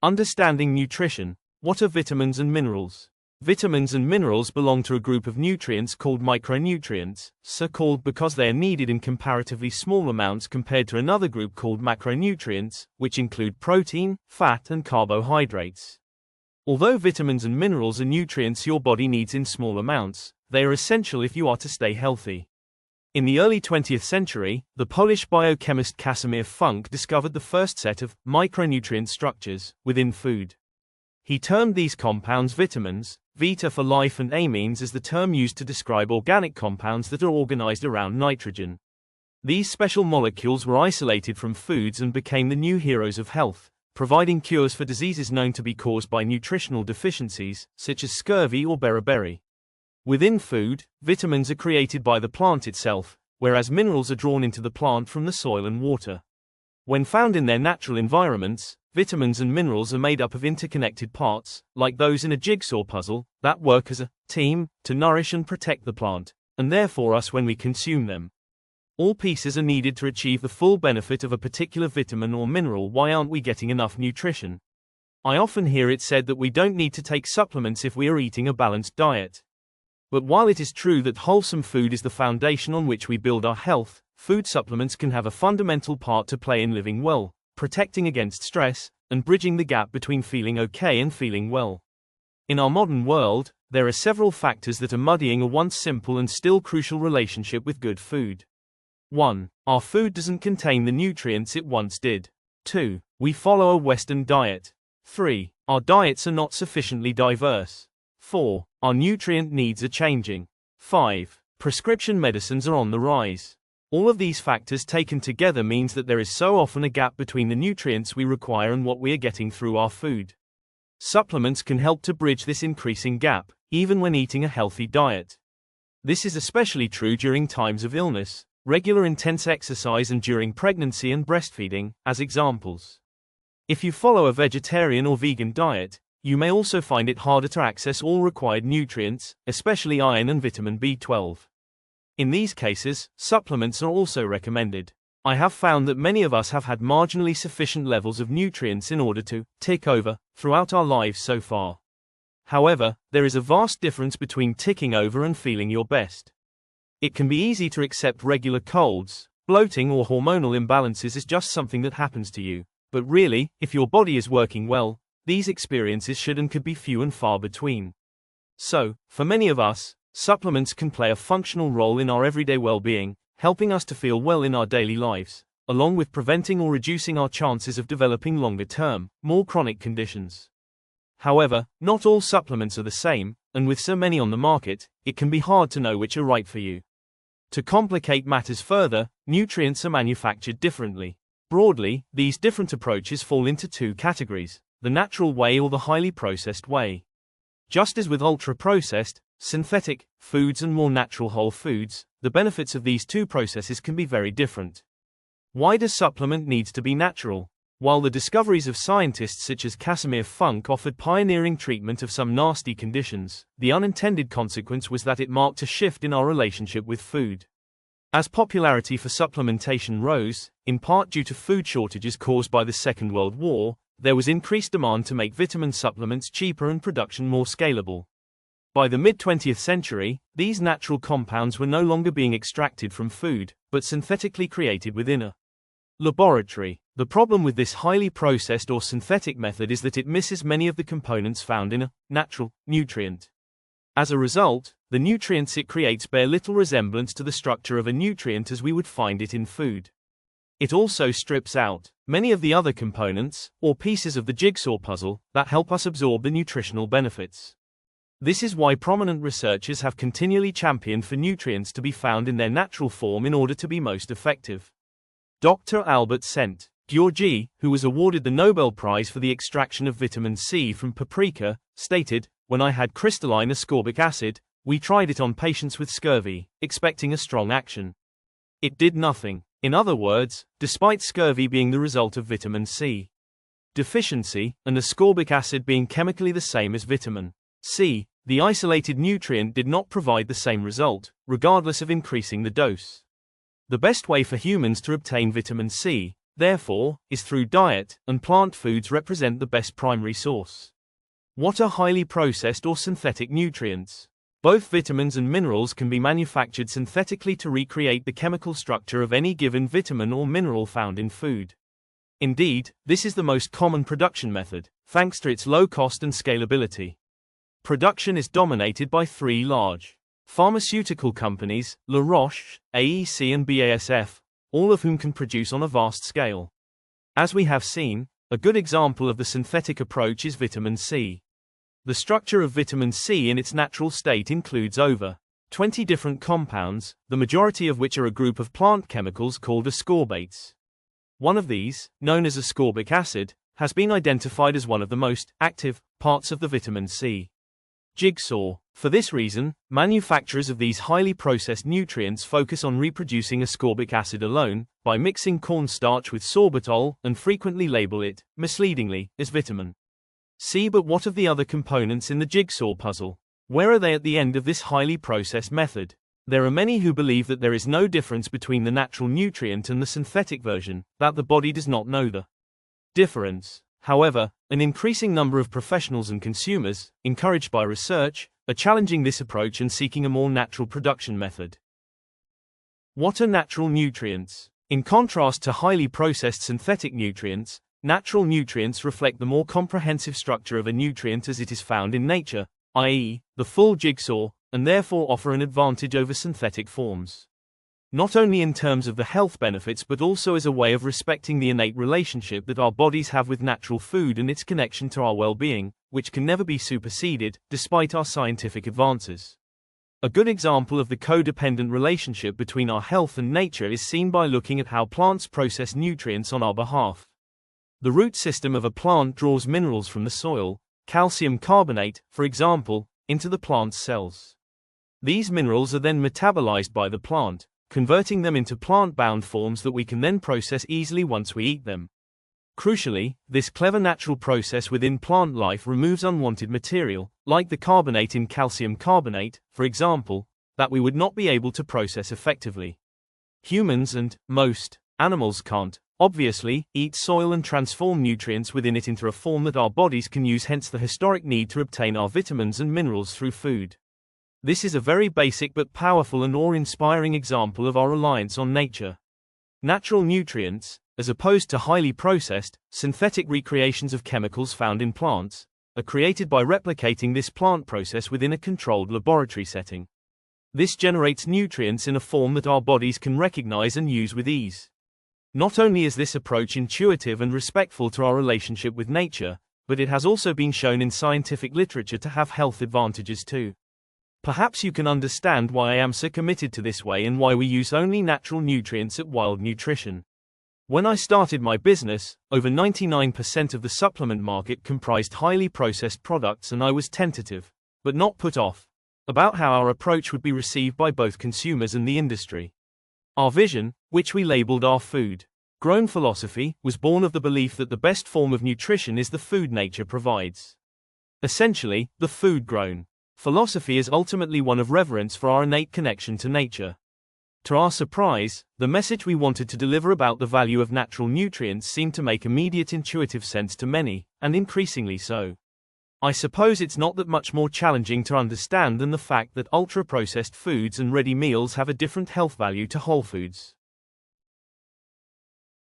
Understanding nutrition. What are vitamins and minerals? Vitamins and minerals belong to a group of nutrients called micronutrients, so called because they are needed in comparatively small amounts compared to another group called macronutrients, which include protein, fat, and carbohydrates. Although vitamins and minerals are nutrients your body needs in small amounts, they are essential if you are to stay healthy. In the early 20th century, the Polish biochemist Casimir Funk discovered the first set of micronutrient structures within food. He termed these compounds vitamins, vita for life, and amines as the term used to describe organic compounds that are organized around nitrogen. These special molecules were isolated from foods and became the new heroes of health, providing cures for diseases known to be caused by nutritional deficiencies, such as scurvy or beriberi. Within food, vitamins are created by the plant itself, whereas minerals are drawn into the plant from the soil and water. When found in their natural environments, vitamins and minerals are made up of interconnected parts, like those in a jigsaw puzzle, that work as a team to nourish and protect the plant, and therefore us when we consume them. All pieces are needed to achieve the full benefit of a particular vitamin or mineral. Why aren't we getting enough nutrition? I often hear it said that we don't need to take supplements if we are eating a balanced diet. But while it is true that wholesome food is the foundation on which we build our health, food supplements can have a fundamental part to play in living well, protecting against stress, and bridging the gap between feeling okay and feeling well. In our modern world, there are several factors that are muddying a once simple and still crucial relationship with good food. 1. Our food doesn't contain the nutrients it once did. 2. We follow a Western diet. 3. Our diets are not sufficiently diverse. 4. Our nutrient needs are changing. 5. Prescription medicines are on the rise. All of these factors taken together means that there is so often a gap between the nutrients we require and what we are getting through our food. Supplements can help to bridge this increasing gap, even when eating a healthy diet. This is especially true during times of illness, regular intense exercise, and during pregnancy and breastfeeding, as examples. If you follow a vegetarian or vegan diet, you may also find it harder to access all required nutrients, especially iron and vitamin B12. In these cases, supplements are also recommended. I have found that many of us have had marginally sufficient levels of nutrients in order to tick over throughout our lives so far. However, there is a vast difference between ticking over and feeling your best. It can be easy to accept regular colds, bloating, or hormonal imbalances as just something that happens to you, but really, if your body is working well, these experiences should and could be few and far between. So, for many of us, supplements can play a functional role in our everyday well-being, helping us to feel well in our daily lives, along with preventing or reducing our chances of developing longer-term, more chronic conditions. However, not all supplements are the same, and with so many on the market, it can be hard to know which are right for you. To complicate matters further, nutrients are manufactured differently. Broadly, these different approaches fall into two categories: the natural way or the highly processed way. Just as with ultra-processed, synthetic foods and more natural whole foods, the benefits of these two processes can be very different. Why does supplement need to be natural? While the discoveries of scientists such as Casimir Funk offered pioneering treatment of some nasty conditions, the unintended consequence was that it marked a shift in our relationship with food. As popularity for supplementation rose, in part due to food shortages caused by the Second World War, there was increased demand to make vitamin supplements cheaper and production more scalable. By the mid-20th century, these natural compounds were no longer being extracted from food, but synthetically created within a laboratory. The problem with this highly processed or synthetic method is that it misses many of the components found in a natural nutrient. As a result, the nutrients it creates bear little resemblance to the structure of a nutrient as we would find it in food. It also strips out many of the other components, or pieces of the jigsaw puzzle, that help us absorb the nutritional benefits. This is why prominent researchers have continually championed for nutrients to be found in their natural form in order to be most effective. Dr. Albert St. Georgi, who was awarded the Nobel Prize for the extraction of vitamin C from paprika, stated, "When I had crystalline ascorbic acid, we tried it on patients with scurvy, expecting a strong action. It did nothing. In other words, despite scurvy being the result of vitamin C deficiency, and ascorbic acid being chemically the same as vitamin C, the isolated nutrient did not provide the same result, regardless of increasing the dose. The best way for humans to obtain vitamin C, therefore, is through diet, and plant foods represent the best primary source. What are highly processed or synthetic nutrients? Both vitamins and minerals can be manufactured synthetically to recreate the chemical structure of any given vitamin or mineral found in food. Indeed, this is the most common production method, thanks to its low cost and scalability. Production is dominated by three large pharmaceutical companies, La Roche, AEC and BASF, all of whom can produce on a vast scale. As we have seen, a good example of the synthetic approach is vitamin C. The structure of vitamin C in its natural state includes over 20 different compounds, the majority of which are a group of plant chemicals called ascorbates. One of these, known as ascorbic acid, has been identified as one of the most active parts of the vitamin C jigsaw. For this reason, manufacturers of these highly processed nutrients focus on reproducing ascorbic acid alone, by mixing cornstarch with sorbitol, and frequently label it, misleadingly, as vitamin C. But what of the other components in the jigsaw puzzle? Where are they at the end of this highly processed method? There are many who believe that there is no difference between the natural nutrient and the synthetic version, that the body does not know the difference. However, an increasing number of professionals and consumers, encouraged by research, are challenging this approach and seeking a more natural production method. What are natural nutrients? In contrast to highly processed synthetic nutrients, natural nutrients reflect the more comprehensive structure of a nutrient as it is found in nature, i.e., the full jigsaw, and therefore offer an advantage over synthetic forms. Not only in terms of the health benefits but also as a way of respecting the innate relationship that our bodies have with natural food and its connection to our well-being, which can never be superseded, despite our scientific advances. A good example of the codependent relationship between our health and nature is seen by looking at how plants process nutrients on our behalf. The root system of a plant draws minerals from the soil, calcium carbonate, for example, into the plant's cells. These minerals are then metabolized by the plant, converting them into plant-bound forms that we can then process easily once we eat them. Crucially, this clever natural process within plant life removes unwanted material, like the carbonate in calcium carbonate, for example, that we would not be able to process effectively. Humans and most animals can't, obviously, eat soil and transform nutrients within it into a form that our bodies can use, hence the historic need to obtain our vitamins and minerals through food. This is a very basic but powerful and awe-inspiring example of our reliance on nature. Natural nutrients, as opposed to highly processed, synthetic recreations of chemicals found in plants, are created by replicating this plant process within a controlled laboratory setting. This generates nutrients in a form that our bodies can recognize and use with ease. Not only is this approach intuitive and respectful to our relationship with nature, but it has also been shown in scientific literature to have health advantages too. Perhaps you can understand why I am so committed to this way and why we use only natural nutrients at Wild Nutrition. When I started my business, over 99% of the supplement market comprised highly processed products, and I was tentative, but not put off, about how our approach would be received by both consumers and the industry. Our vision, which we labeled our food grown philosophy, was born of the belief that the best form of nutrition is the food nature provides. Essentially, the food grown philosophy is ultimately one of reverence for our innate connection to nature. To our surprise, the message we wanted to deliver about the value of natural nutrients seemed to make immediate intuitive sense to many, and increasingly so. I suppose it's not that much more challenging to understand than the fact that ultra-processed foods and ready meals have a different health value to whole foods.